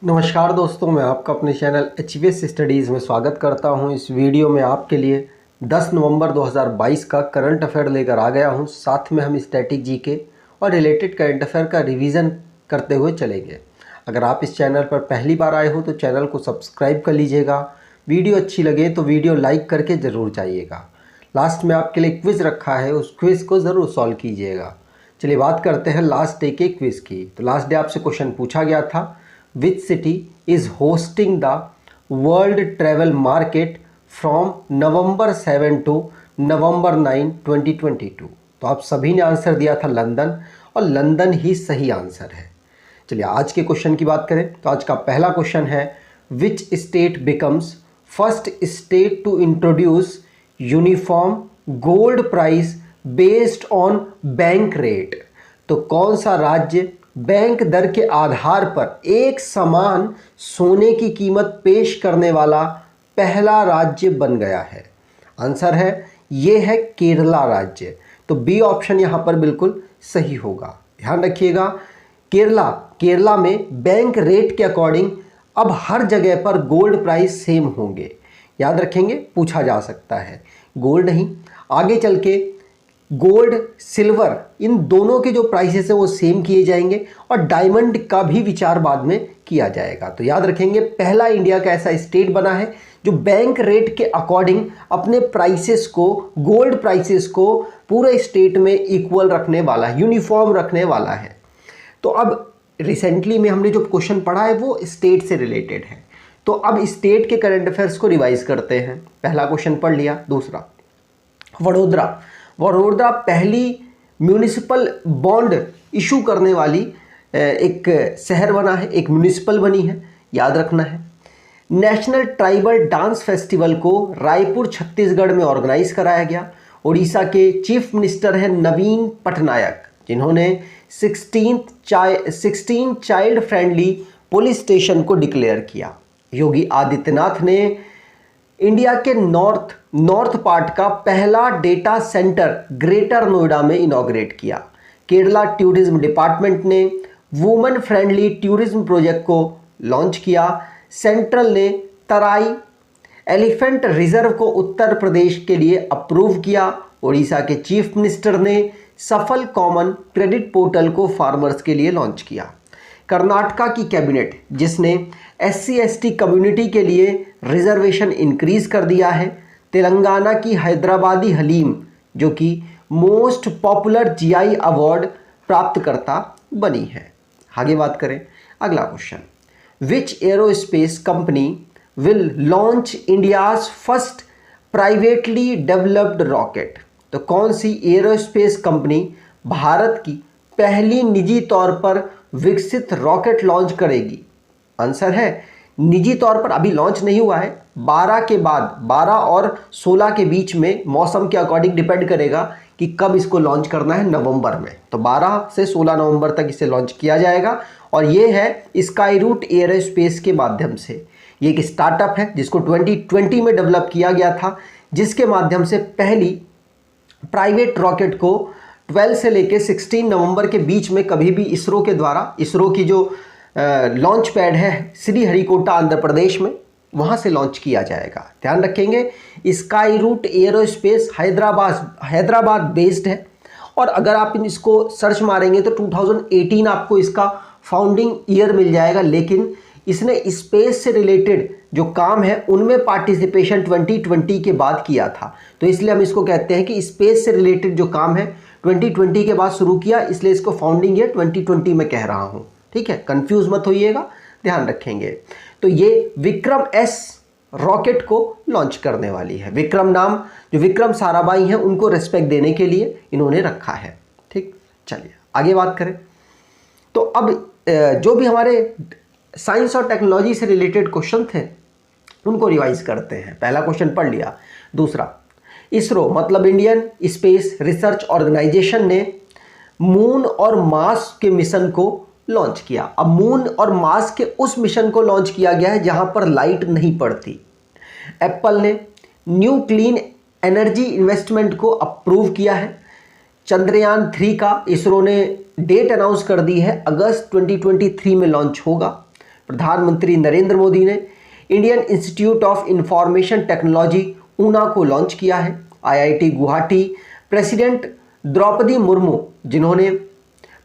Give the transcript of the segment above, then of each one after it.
नमस्कार दोस्तों, मैं आपका अपने चैनल HVS स्टडीज़ में स्वागत करता हूं। इस वीडियो में आपके लिए 10 नवंबर 2022 का करंट अफेयर लेकर आ गया हूं। साथ में हम स्टैटिक जीके और रिलेटेड करंट अफेयर का रिवीजन करते हुए चलेंगे। अगर आप इस चैनल पर पहली बार आए हो तो चैनल को सब्सक्राइब कर लीजिएगा। वीडियो अच्छी लगे तो वीडियो लाइक करके ज़रूर जाइएगा। लास्ट में आपके लिए क्विज़ रखा है, उस क्विज़ को ज़रूर सॉल्व कीजिएगा। चलिए बात करते हैं लास्ट डे के क्विज़ की। तो लास्ट डे आपसे क्वेश्चन पूछा गया था, Which city is hosting the World Travel Market from November 7 to November 9, 2022? तो आप सभी ने आंसर दिया था लंदन, और लंदन ही सही आंसर है। चलिए आज के क्वेश्चन की बात करें तो आज का पहला क्वेश्चन है, Which state becomes first state to introduce uniform gold price based on bank rate? तो कौन सा राज्य बैंक दर के आधार पर एक समान सोने की कीमत पेश करने वाला पहला राज्य बन गया है? आंसर है ये है केरला राज्य। तो बी ऑप्शन यहाँ पर बिल्कुल सही होगा। ध्यान रखिएगा, केरला में बैंक रेट के अकॉर्डिंग अब हर जगह पर गोल्ड प्राइस सेम होंगे। याद रखेंगे, पूछा जा सकता है। गोल्ड नहीं, आगे चल के गोल्ड सिल्वर इन दोनों के जो प्राइसेस है वो सेम किए जाएंगे, और डायमंड का भी विचार बाद में किया जाएगा। तो याद रखेंगे, पहला इंडिया का ऐसा स्टेट बना है जो बैंक रेट के अकॉर्डिंग अपने प्राइसेस को, गोल्ड प्राइसेस को पूरे स्टेट में इक्वल रखने वाला है, यूनिफॉर्म रखने वाला है। तो अब रिसेंटली में हमने जो क्वेश्चन पढ़ा है वो स्टेट से रिलेटेड है। तो अब स्टेट के करंट अफेयर्स को रिवाइज करते हैं। पहला क्वेश्चन पढ़ लिया। दूसरा, वडोदरा पहली म्यूनिसिपल बॉन्ड इशू करने वाली एक शहर बना है, एक म्यूनिसिपल बनी है, याद रखना है। नेशनल ट्राइबल डांस फेस्टिवल को रायपुर छत्तीसगढ़ में ऑर्गेनाइज कराया गया। उड़ीसा के चीफ मिनिस्टर हैं नवीन पटनायक, जिन्होंने 16 चाइल्ड फ्रेंडली पुलिस स्टेशन को डिक्लेयर किया। योगी आदित्यनाथ ने इंडिया के नॉर्थ पार्ट का पहला डेटा सेंटर ग्रेटर नोएडा में इनॉग्रेट किया। केरला टूरिज्म डिपार्टमेंट ने वुमेन फ्रेंडली टूरिज्म प्रोजेक्ट को लॉन्च किया। सेंट्रल ने तराई एलिफेंट रिजर्व को उत्तर प्रदेश के लिए अप्रूव किया। उड़ीसा के चीफ मिनिस्टर ने सफल कॉमन क्रेडिट पोर्टल को फार्मर्स के लिए लॉन्च किया। कर्नाटका की कैबिनेट, जिसने SC/ST कम्युनिटी के लिए रिजर्वेशन इंक्रीज कर दिया है। तेलंगाना की हैदराबादी हलीम, जो कि मोस्ट पॉपुलर GI अवार्ड प्राप्तकर्ता बनी है। आगे बात करें, अगला question, which aerospace company will launch India's first privately developed rocket? तो कौन सी एरोस्पेस कंपनी भारत की पहली निजी तौर पर विकसित रॉकेट लॉन्च करेगी? आंसर है निजी तौर पर अभी लॉन्च नहीं हुआ है। 12 के बाद, 12 और 16 के बीच में मौसम के अकॉर्डिंग डिपेंड करेगा कि कब इसको लॉन्च करना है। नवंबर में, तो 12 से 16 नवंबर तक इसे लॉन्च किया जाएगा। और ये है स्काई रूट एरोस्पेस के माध्यम से। ये एक स्टार्टअप है जिसको 2020 में डेवलप किया गया था, जिसके माध्यम से पहली प्राइवेट रॉकेट को 12 से लेकर 16 नवंबर के बीच में कभी भी इसरो के द्वारा, इसरो की जो लॉन्च पैड है श्रीहरिकोटा आंध्र प्रदेश में, वहाँ से लॉन्च किया जाएगा। ध्यान रखेंगे, Skyroot Aerospace Hyderabad based है। और अगर आप इसको सर्च मारेंगे तो 2018 आपको इसका फाउंडिंग ईयर मिल जाएगा, लेकिन इसने स्पेस से रिलेटेड जो काम है उनमें पार्टिसिपेशन 2020 के बाद किया था। तो इसलिए हम इसको कहते हैं कि स्पेस से रिलेटेड जो काम है 2020 के बाद शुरू किया, इसलिए इसको फाउंडिंग ईयर 2020 में कह रहा हूँ। ठीक है, कंफ्यूज मत होइएगा, ध्यान रखेंगे। तो ये विक्रम S रॉकेट को लॉन्च करने वाली है। विक्रम नाम जो विक्रम साराभाई हैं उनको रिस्पेक्ट देने के लिए इन्होंने रखा है। ठीक, चलिए आगे बात करें। तो अब जो भी हमारे साइंस और टेक्नोलॉजी से रिलेटेड क्वेश्चन थे उनको रिवाइज करते हैं। पहला क्वेश्चन पढ़ लिया। दूसरा, इसरो मतलब इंडियन स्पेस रिसर्च ऑर्गेनाइजेशन ने मून और मार्स के मिशन को लॉन्च किया। अब मून और मार्स के उस मिशन को लॉन्च किया गया है जहां पर लाइट नहीं पड़ती। एप्पल ने न्यू क्लीन एनर्जी इन्वेस्टमेंट को अप्रूव किया है। चंद्रयान 3 का इसरो ने डेट अनाउंस कर दी है, अगस्त 2023 में लॉन्च होगा। प्रधानमंत्री नरेंद्र मोदी ने Indian institute of information technology Una को लॉन्च किया है। आईआईटी गुवाहाटी प्रेसिडेंट द्रौपदी मुर्मू जिन्होंने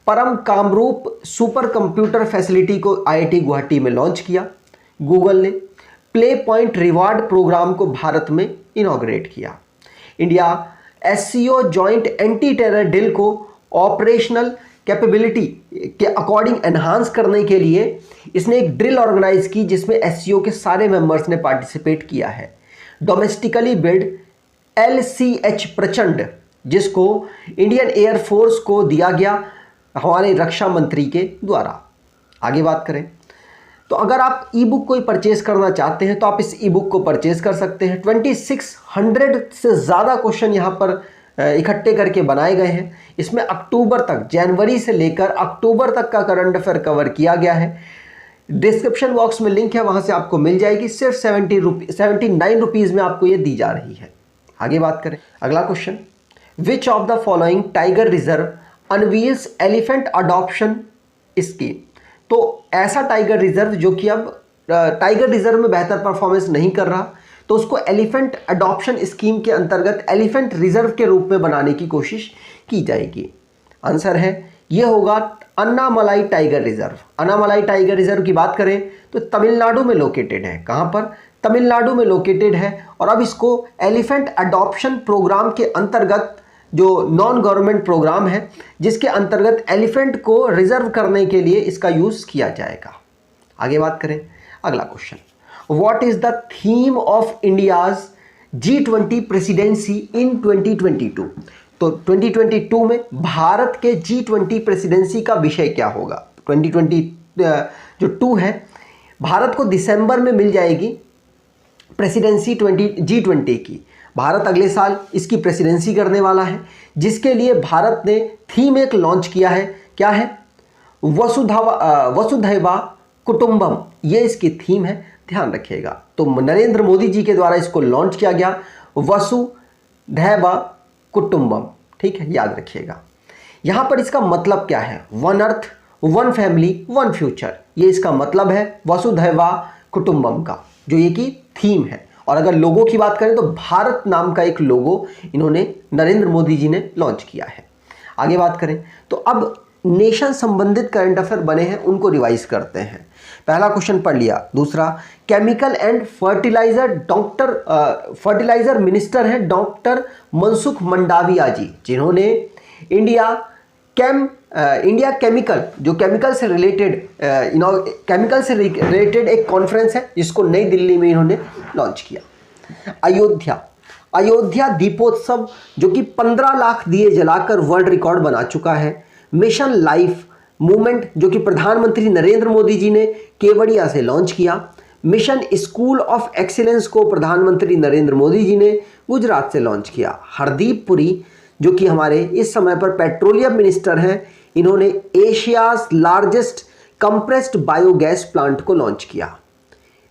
परम कामरूप सुपर कंप्यूटर फैसिलिटी को आईआईटी गुवाहाटी में लॉन्च किया। गूगल ने प्ले पॉइंट रिवार्ड प्रोग्राम को भारत में इनॉग्रेट किया। India SCO joint anti terror deal को ऑपरेशनल कैपेबिलिटी के अकॉर्डिंग एनहांस करने के लिए इसने एक ड्रिल ऑर्गेनाइज की जिसमें एससीओ के सारे मेंबर्स ने पार्टिसिपेट किया है। डोमेस्टिकली बिल्ड LCH प्रचंड जिसको इंडियन एयरफोर्स को दिया गया हमारे रक्षा मंत्री के द्वारा। आगे बात करें तो अगर आप ई बुक कोई परचेज करना चाहते हैं तो आप इस ई बुक को परचेज कर सकते हैं। 2600 से ज़्यादा क्वेश्चन यहाँ पर इकट्ठे करके बनाए गए हैं। इसमें अक्टूबर तक, जनवरी से लेकर अक्टूबर तक का करंट अफेयर कवर किया गया है। डिस्क्रिप्शन बॉक्स में लिंक है, वहाँ से आपको मिल जाएगी। सिर्फ 79 रुपीज़ में आपको ये दी जा रही है। आगे बात करें अगला question, which of the following tiger reserve unveils elephant adoption scheme. तो ऐसा टाइगर रिजर्व जो कि अब टाइगर रिजर्व में बेहतर परफॉर्मेंस नहीं कर रहा तो उसको एलिफेंट अडॉप्शन स्कीम के अंतर्गत एलिफेंट रिजर्व के रूप में बनाने की कोशिश की जाएगी। आंसर है ये होगा Annamalai tiger reserve. Annamalai tiger reserve की बात करें तो तमिलनाडु में लोकेटेड है। कहाँ पर? तमिलनाडु में लोकेटेड है। और अब इसको एलिफेंट अडॉप्शन प्रोग्राम के अंतर्गत जो नॉन गवर्नमेंट प्रोग्राम है जिसके अंतर्गत एलिफेंट को रिजर्व करने के लिए इसका यूज़ किया जाएगा। आगे बात करें अगला question, what is the theme of India's G20 presidency in 2022। तो 2022 में भारत के G20 प्रेसिडेंसी का विषय क्या होगा। 2022 जो 2 है भारत को दिसंबर में मिल जाएगी प्रेसिडेंसी G20 की। भारत अगले साल इसकी प्रेसिडेंसी करने वाला है जिसके लिए भारत ने थीम एक लॉन्च किया है। क्या है? वसुधैवा कुटुंबम, ये इसकी थीम है, ध्यान रखिएगा। तो नरेंद्र मोदी जी के द्वारा इसको लॉन्च किया गया वसुधैवा कुटुंबम, ठीक है, याद रखिएगा। यहाँ पर इसका मतलब क्या है? One earth, one family, one future, ये इसका मतलब है वसुधैवा कुटुंबम का, जो ये की थीम है। और अगर लोगो की बात करें तो भारत नाम का एक लोगो इन्होंने नरेंद्र मोदी जी ने लॉन्च किया है। आगे बात करें तो अब नेशन संबंधित करंट अफेयर बने हैं उनको रिवाइज करते हैं। पहला क्वेश्चन पढ़ लिया। दूसरा, केमिकल एंड फर्टिलाइजर मिनिस्टर हैं डॉक्टर मनसुख मंडाविया जी, जिन्होंने इंडिया केमिकल जो केमिकल से रिलेटेड एक कॉन्फ्रेंस है जिसको नई दिल्ली में इन्होंने लॉन्च किया। अयोध्या दीपोत्सव जो कि 15 लाख दिए जलाकर वर्ल्ड रिकॉर्ड बना चुका है। मिशन लाइफ मूवमेंट जो कि प्रधानमंत्री नरेंद्र मोदी जी ने केवड़िया से लॉन्च किया। मिशन स्कूल ऑफ एक्सीलेंस को प्रधानमंत्री नरेंद्र मोदी जी ने गुजरात से लॉन्च किया। हरदीप पुरी जो कि हमारे इस समय पर पेट्रोलियम मिनिस्टर हैं, इन्होंने Asia's largest compressed biogas plant को लॉन्च किया।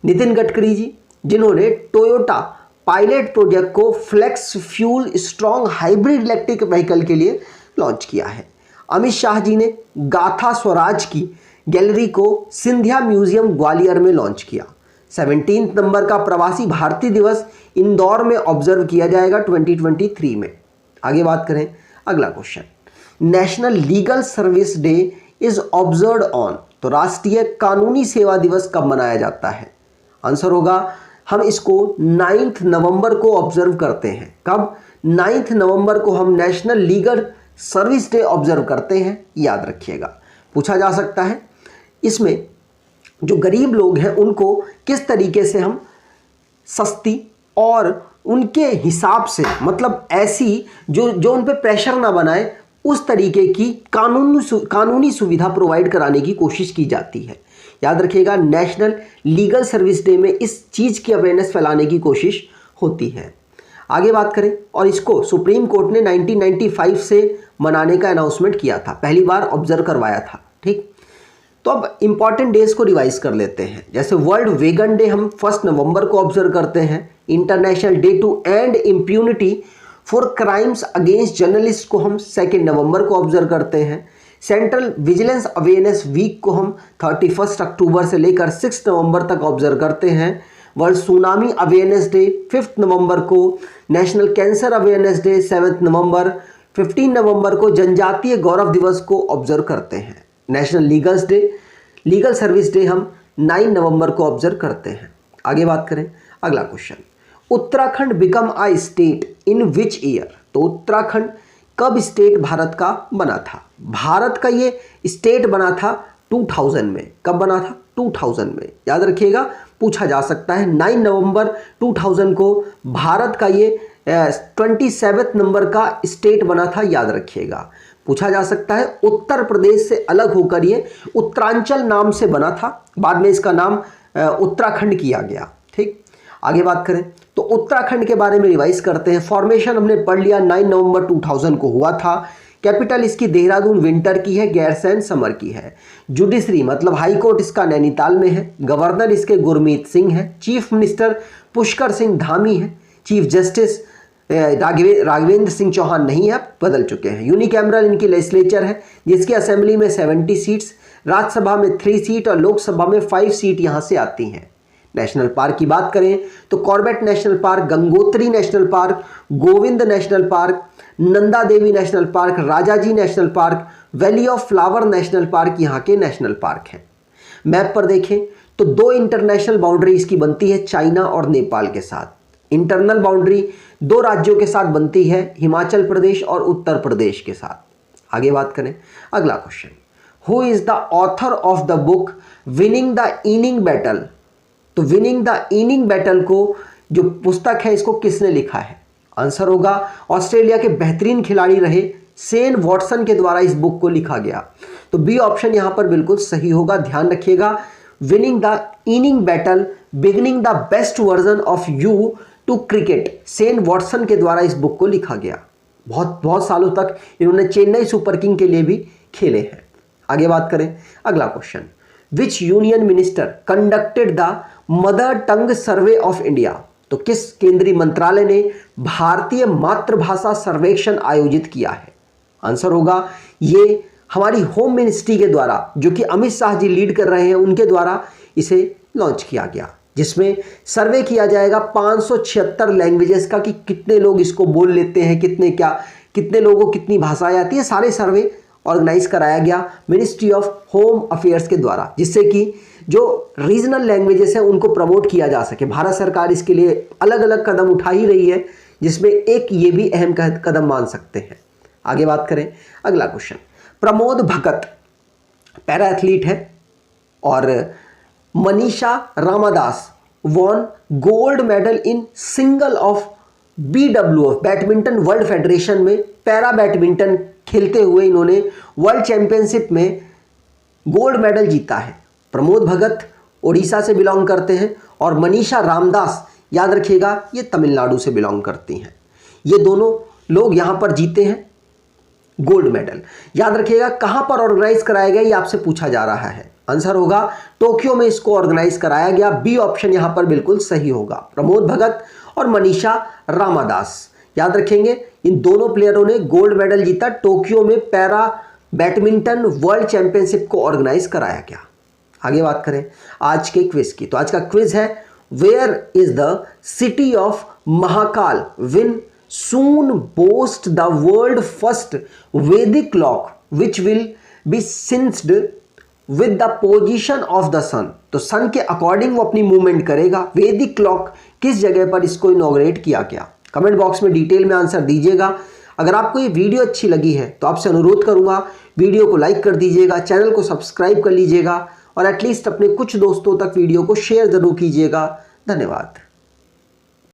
नितिन गडकरी जी जिन्होंने टोयोटा पायलट प्रोजेक्ट को flex fuel strong hybrid electric vehicle के लिए लॉन्च किया है। अमित शाह जी ने गाथा स्वराज की गैलरी को सिंधिया म्यूजियम ग्वालियर में लॉन्च किया। 17 नंबर का प्रवासी भारतीय दिवस इंदौर में ऑब्जर्व किया जाएगा 2023 में। आगे बात करें अगला question, national legal service day is observed on. तो राष्ट्रीय कानूनी सेवा दिवस कब मनाया जाता है? आंसर होगा हम इसको 9 नवंबर को ऑब्जर्व करते हैं। कब? 9 नवंबर को हम national legal service day observe करते हैं, याद रखिएगा। पूछा जा सकता है इसमें जो गरीब लोग हैं उनको किस तरीके से हम सस्ती और उनके हिसाब से, मतलब ऐसी जो उन पे प्रेशर ना बनाए, उस तरीके की कानूनी सुविधा प्रोवाइड कराने की कोशिश की जाती है। याद रखिएगा, नेशनल लीगल सर्विस डे में इस चीज़ की अवेयरनेस फैलाने की कोशिश होती है। आगे बात करें, और इसको सुप्रीम कोर्ट ने 1995 से मनाने का अनाउंसमेंट किया था, पहली बार ऑब्जर्व करवाया था। ठीक, तो अब इंपॉर्टेंट डेज को रिवाइज कर लेते हैं। जैसे वर्ल्ड वेगन डे हम 1 नवंबर को ऑब्जर्व करते हैं। International Day to End Impunity for Crimes Against Journalist को हम 2 नवंबर को ऑब्जर्व करते हैं। सेंट्रल विजिलेंस अवेयरनेस वीक को हम 31 अक्टूबर से लेकर 6 नवंबर तक ऑब्जर्व करते हैं। वर्ल्ड सुनामी अवेयरनेस डे 5 नवंबर को, नेशनल कैंसर अवेयरनेस डे 7 नवंबर, 15 नवंबर को जनजातीय गौरव दिवस को ऑब्जर्व करते हैं। नेशनल लीगल सर्विस डे हम 9 नवंबर को ऑब्जर्व करते हैं। आगे बात करें, अगला question, Uttarakhand become a state in which year? तो उत्तराखंड कब स्टेट भारत का बना था? भारत का ये स्टेट बना था 2000 में। कब बना था? 2000 में। याद रखिएगा, पूछा जा सकता है। 9 नवंबर 2000 को भारत का ये 27 नंबर का स्टेट बना था, याद रखिएगा। पूछा जा सकता है। उत्तर प्रदेश से अलग होकर ये उत्तरांचल नाम से बना था, बाद में इसका नाम उत्तराखंड किया गया। ठीक, आगे बात करें तो उत्तराखंड के बारे में रिवाइज करते हैं। फॉर्मेशन हमने पढ़ लिया, 9 नवंबर 2000 को हुआ था। कैपिटल इसकी देहरादून विंटर की है, गैरसैंण समर की है। जुडिशरी मतलब हाई कोर्ट इसका नैनीताल में है। गवर्नर इसके गुरमीत सिंह है। चीफ मिनिस्टर पुष्कर सिंह धामी है। चीफ जस्टिस राघवेंद्र सिंह चौहान नहीं है, बदल चुके हैं। यूनिकैमरल इनकी लेजिस्लेचर है, जिसकी असेंबली में 70 सीट्स, राज्यसभा में 3 सीट और लोकसभा में 5 सीट यहां से आती हैं। नेशनल पार्क की बात करें तो Corbett national park, Gangotri national park, Govind national park, Nanda Devi national park, Rajaji national park, valley of flower national park यहाँ के नेशनल पार्क हैं। मैप पर देखें तो 2 इंटरनेशनल बाउंड्री इसकी बनती है, चाइना और नेपाल के साथ। इंटरनल बाउंड्री 2 राज्यों के साथ बनती है, हिमाचल प्रदेश और उत्तर प्रदेश के साथ। आगे बात करें, अगला question, who is the author of the book winning the inning battle? तो विनिंग द इनिंग बैटल को जो पुस्तक है, इसको किसने लिखा है? आंसर होगा ऑस्ट्रेलिया के बेहतरीन खिलाड़ी रहे शेन वॉटसन के द्वारा इस बुक को लिखा गया। तो बी ऑप्शन यहां पर बिल्कुल सही होगा। ध्यान रखिएगा, winning the inning battle, beginning the best version of you to cricket, Shane Watson के द्वारा इस बुक को लिखा गया। बहुत सालों तक इन्होंने चेन्नई सुपर किंग के लिए भी खेले हैं। आगे बात करें, अगला question, which union minister conducted the mother tongue survey of India? तो किस केंद्रीय मंत्रालय ने भारतीय मातृभाषा सर्वेक्षण आयोजित किया है? आंसर होगा ये हमारी होम मिनिस्ट्री के द्वारा, जो कि अमित शाह जी लीड कर रहे हैं, उनके द्वारा इसे लॉन्च किया गया, जिसमें सर्वे किया जाएगा 576 लैंग्वेजेस का कि कितने लोग इसको बोल लेते हैं, कितने लोगों को कितनी भाषाएं आती है। सारे सर्वे ऑर्गेनाइज कराया गया मिनिस्ट्री ऑफ होम अफेयर्स के द्वारा, जिससे कि जो रीजनल लैंग्वेजेस हैं उनको प्रमोट किया जा सके। भारत सरकार इसके लिए अलग अलग कदम उठा ही रही है, जिसमें एक ये भी अहम कदम मान सकते हैं। आगे बात करें, अगला question, Pramod Bhagat para athlete है और Manisha Ramadas won gold medal in single of BWF badminton world federation में पैरा बैडमिंटन खेलते हुए इन्होंने वर्ल्ड चैंपियनशिप में गोल्ड मेडल जीता है। प्रमोद भगत ओडिशा से बिलोंग करते हैं और मनीषा रामदास, याद रखिएगा, ये तमिलनाडु से बिलोंग करती हैं। ये दोनों लोग यहाँ पर जीते हैं गोल्ड मेडल। याद रखिएगा, कहाँ पर ऑर्गेनाइज कराया गया ये आपसे पूछा जा रहा है। आंसर होगा टोक्यो में इसको ऑर्गेनाइज कराया गया। बी ऑप्शन यहाँ पर बिल्कुल सही होगा। प्रमोद भगत और मनीषा रामादास, याद रखेंगे, इन दोनों प्लेयरों ने गोल्ड मेडल जीता। टोक्यो में पैरा बैडमिंटन वर्ल्ड चैंपियनशिप को ऑर्गेनाइज कराया गया। आगे बात करें आज के क्विज की, तो आज का क्विज है, where is the city of Mahakal will soon boast the world first Vedic clock which will be synced with the position of the sun? तो सन के अकॉर्डिंग वो अपनी मूवमेंट करेगा। वैदिक क्लॉक किस जगह पर इसको इनॉग्रेट किया गया? कमेंट बॉक्स में डिटेल में आंसर दीजिएगा। अगर आपको ये वीडियो अच्छी लगी है तो आपसे अनुरोध करूंगा, वीडियो को लाइक कर दीजिएगा, चैनल को सब्सक्राइब कर लीजिएगा और एटलीस्ट अपने कुछ दोस्तों तक वीडियो को शेयर जरूर कीजिएगा। धन्यवाद।